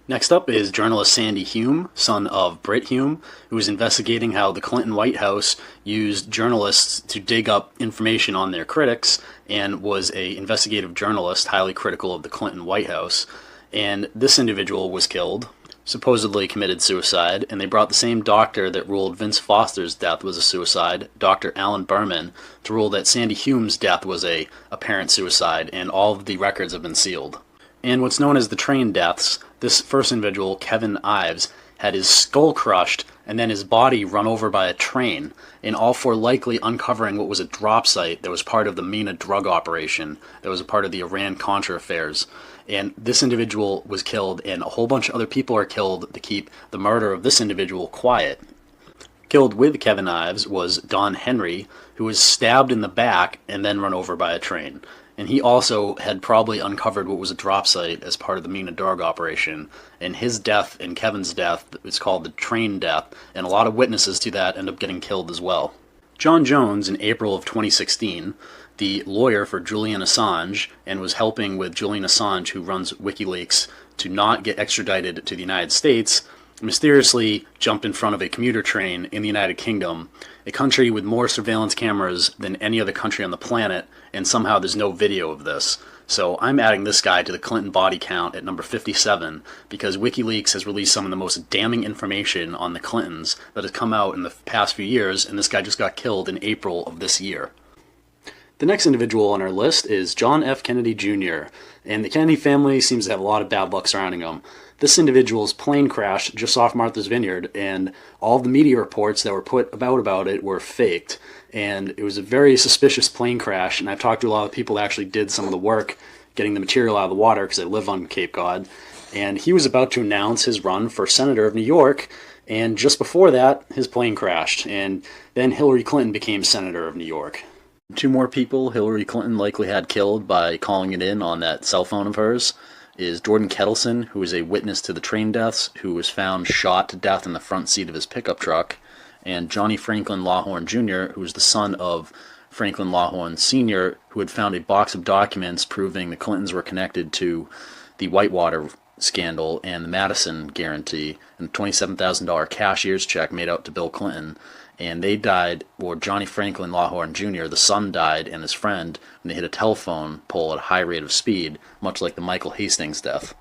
Next up is journalist Sandy Hume, son of Britt Hume, who was investigating how the Clinton White House used journalists to dig up information on their critics, and was an investigative journalist highly critical of the Clinton White House. And this individual was killed, supposedly committed suicide, and they brought the same doctor that ruled Vince Foster's death was a suicide, Dr. Alan Berman, to rule that Sandy Hume's death was a apparent suicide, and all of the records have been sealed. And what's known as the train deaths, this first individual, Kevin Ives, had his skull crushed and then his body run over by a train, and all for likely uncovering what was a drop site that was part of the MENA drug operation that was a part of the Iran-Contra affairs. And this individual was killed, and a whole bunch of other people are killed to keep the murder of this individual quiet. Killed with Kevin Ives was Don Henry, who was stabbed in the back and then run over by a train. And he also had probably uncovered what was a drop site as part of the MENA drug operation. And his death and Kevin's death is called the train death, and a lot of witnesses to that end up getting killed as well. John Jones, in April of 2016, the lawyer for Julian Assange, and was helping with Julian Assange, who runs WikiLeaks, to not get extradited to the United States, mysteriously jumped in front of a commuter train in the United Kingdom, a country with more surveillance cameras than any other country on the planet, and somehow there's no video of this. So I'm adding this guy to the Clinton body count at number 57 because WikiLeaks has released some of the most damning information on the Clintons that has come out in the past few years, and this guy just got killed in April of this year. The next individual on our list is John F. Kennedy Jr., and the Kennedy family seems to have a lot of bad luck surrounding him. This individual's plane crashed just off Martha's Vineyard, and all of the media reports that were put about it were faked. And it was a very suspicious plane crash, and I've talked to a lot of people that actually did some of the work getting the material out of the water because I live on Cape Cod. And he was about to announce his run for Senator of New York, and just before that, his plane crashed, and then Hillary Clinton became Senator of New York. Two more people Hillary Clinton likely had killed by calling it in on that cell phone of hers is Jordan Kettleson, who was a witness to the train deaths, who was found shot to death in the front seat of his pickup truck, and Johnny Franklin Lawhorn Jr., who was the son of Franklin Lawhorn Sr., who had found a box of documents proving the Clintons were connected to the Whitewater scandal and the Madison guarantee, and a $27,000 cashier's check made out to Bill Clinton. And they died, or Johnny Franklin Lawhorn Jr., the son, died, and his friend, when they hit a telephone pole at a high rate of speed, much like the Michael Hastings death.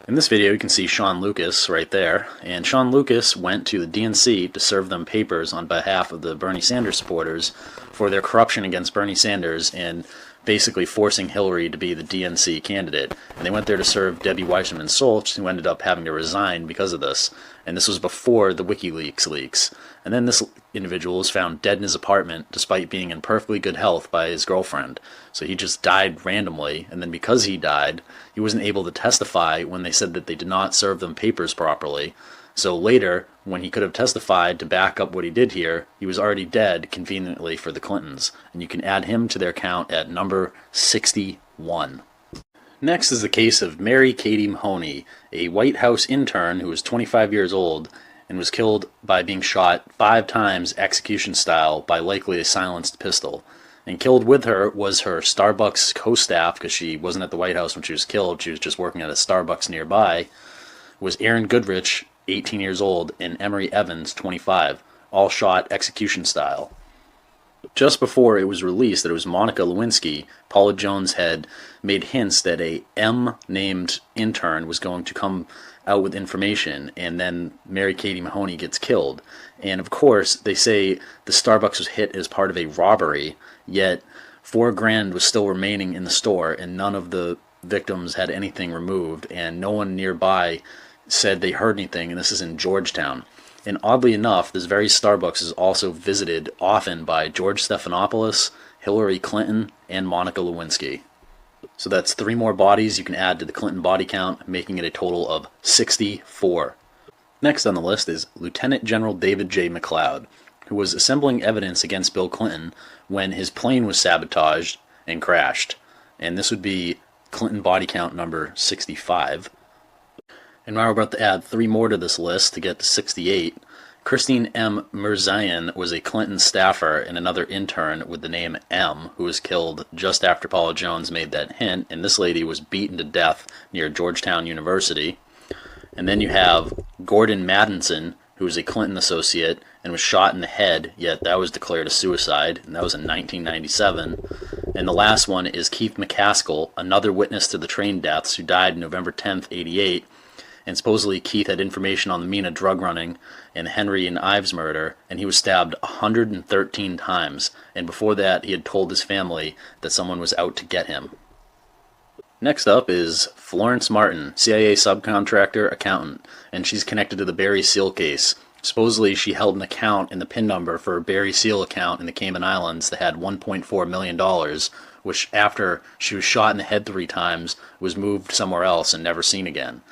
In this video, you can see Sean Lucas right there, and Sean Lucas went to the DNC to serve them papers on behalf of the Bernie Sanders supporters for their corruption against Bernie Sanders and basically forcing Hillary to be the DNC candidate. And they went there to serve Debbie Wasserman Schultz, who ended up having to resign because of this. And this was before the WikiLeaks leaks. And then this individual was found dead in his apartment despite being in perfectly good health by his girlfriend. So he just died randomly, and then because he died, he wasn't able to testify when they said that they did not serve them papers properly. So later, when he could have testified to back up what he did here, he was already dead conveniently for the Clintons. And you can add him to their count at number 61. Next is the case of Mary Katie Mahoney, a White House intern who was 25 years old and was killed by being shot 5 times execution style by likely a silenced pistol. And killed with her was her Starbucks co-staff, because she wasn't at the White House when she was killed, she was just working at a Starbucks nearby, was Aaron Goodrich, 18 years old, and Emery Evans, 25, all shot execution style. Just before it was released that it was Monica Lewinsky, Paula Jones had made hints that a M-named intern was going to come out with information, and then Mary Katie Mahoney gets killed. And of course, they say the Starbucks was hit as part of a robbery, yet $4,000 was still remaining in the store, and none of the victims had anything removed, and no one nearby said they heard anything, and this is in Georgetown. And oddly enough, this very Starbucks is also visited often by George Stephanopoulos, Hillary Clinton, and Monica Lewinsky. So that's 3 more bodies you can add to the Clinton body count, making it a total of 64. Next on the list is Lieutenant General David J. McLeod, who was assembling evidence against Bill Clinton when his plane was sabotaged and crashed. And this would be Clinton body count number 65. And now we're about to add 3 more to this list to get to 68. Christine M. Mirzayan was a Clinton staffer and another intern with the name M, who was killed just after Paula Jones made that hint, and this lady was beaten to death near Georgetown University. And then you have Gordon Madison, who was a Clinton associate and was shot in the head, yet that was declared a suicide, and that was in 1997. And the last one is Keith McCaskill, another witness to the train deaths, who died November 10th, 88. And supposedly Keith had information on the Mina drug running and Henry and Ives murder, and he was stabbed 113 times. And before that, he had told his family that someone was out to get him. Next up is Florence Martin, CIA subcontractor, accountant, and she's connected to the Barry Seal case. Supposedly, she held an account in the PIN number for a Barry Seal account in the Cayman Islands that had $1.4 million, which after she was shot in the head 3 times, was moved somewhere else and never seen again.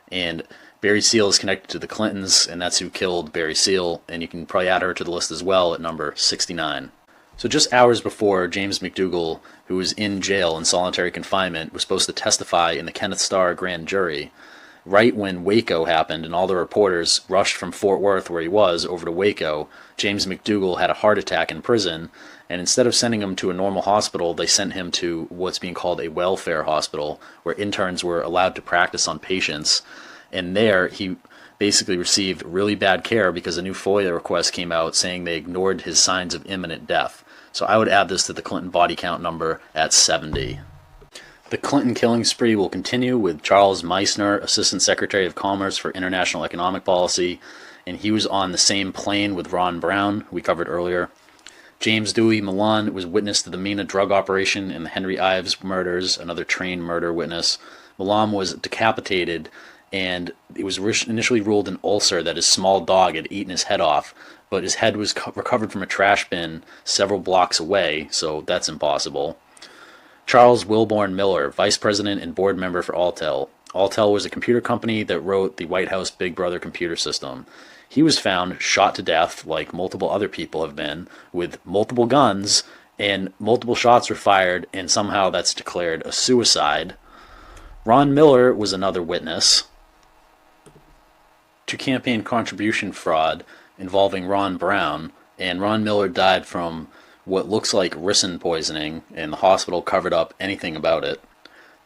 And Barry Seal is connected to the Clintons, and that's who killed Barry Seal, and you can probably add her to the list as well at number 69. So just hours before James McDougal, who was in jail in solitary confinement, was supposed to testify in the Kenneth Starr grand jury, right when Waco happened and all the reporters rushed from Fort Worth, where he was, over to Waco, James McDougal had a heart attack in prison, and instead of sending him to a normal hospital, they sent him to what's being called a welfare hospital, where interns were allowed to practice on patients. And there, he basically received really bad care because a new FOIA request came out saying they ignored his signs of imminent death. So I would add this to the Clinton body count number at 70. The Clinton killing spree will continue with Charles Meissner, Assistant Secretary of Commerce for International Economic Policy, and he was on the same plane with Ron Brown, who we covered earlier. James Dewey Milan was witness to the Mina drug operation and the Henry Ives murders, another train murder witness. Milan was decapitated, and it was initially ruled an ulcer that his small dog had eaten his head off, but his head was recovered from a trash bin several blocks away, so that's impossible. Charles Wilborn Miller, Vice President and Board Member for Altel. Altel was a computer company that wrote the White House Big Brother computer system. He was found shot to death, like multiple other people have been, with multiple guns, and multiple shots were fired, and somehow that's declared a suicide. Ron Miller was another witness to campaign contribution fraud involving Ron Brown, and Ron Miller died from what looks like ricin poisoning, and the hospital covered up anything about it.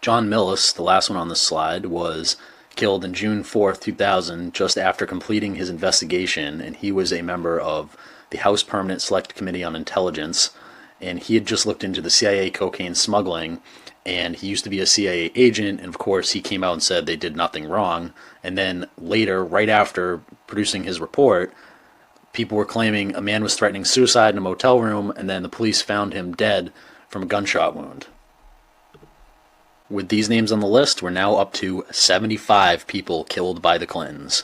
John Millis, the last one on this slide, was killed on June 4th, 2000, just after completing his investigation, and he was a member of the House Permanent Select Committee on Intelligence, and he had just looked into the CIA cocaine smuggling, and he used to be a CIA agent, and of course he came out and said they did nothing wrong, and then later, right after producing his report, people were claiming a man was threatening suicide in a motel room, and then the police found him dead from a gunshot wound. With these names on the list, we're now up to 75 people killed by the Clintons.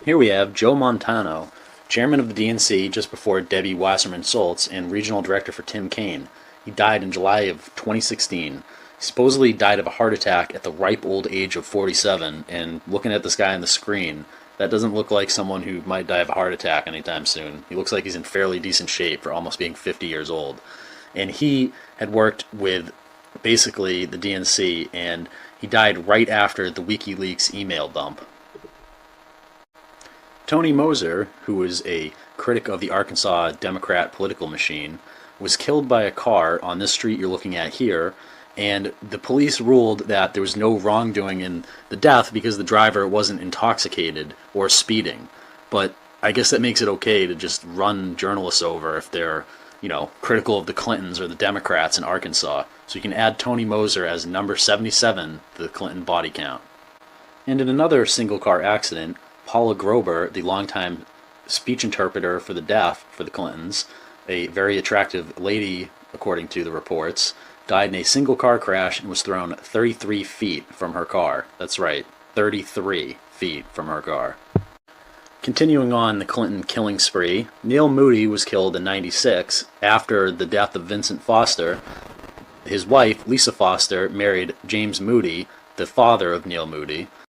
Here we have Joe Montano, chairman of the DNC just before Debbie Wasserman Schultz and regional director for Tim Kaine. He died in July of 2016. He supposedly died of a heart attack at the ripe old age of 47, and looking at this guy on the screen, that doesn't look like someone who might die of a heart attack anytime soon. He looks like he's in fairly decent shape for almost being 50 years old. And he had worked with basically the DNC, and he died right after the WikiLeaks email dump. Tony Moser, who was a critic of the Arkansas Democrat political machine, was killed by a car on this street you're looking at here, and the police ruled that there was no wrongdoing in the death because the driver wasn't intoxicated or speeding. But I guess that makes it okay to just run journalists over if they're, critical of the Clintons or the Democrats in Arkansas. So you can add Tony Moser as number 77 to the Clinton body count. And in another single-car accident, Paula Grober, the longtime speech interpreter for the deaf for the Clintons, a very attractive lady, according to the reports, died in a single-car crash and was thrown 33 feet from her car. That's right, 33 feet from her car. Continuing on the Clinton killing spree, Neil Moody was killed in '96 after the death of Vincent Foster. His wife, Lisa Foster, married James Moody, the father of Neil Moody,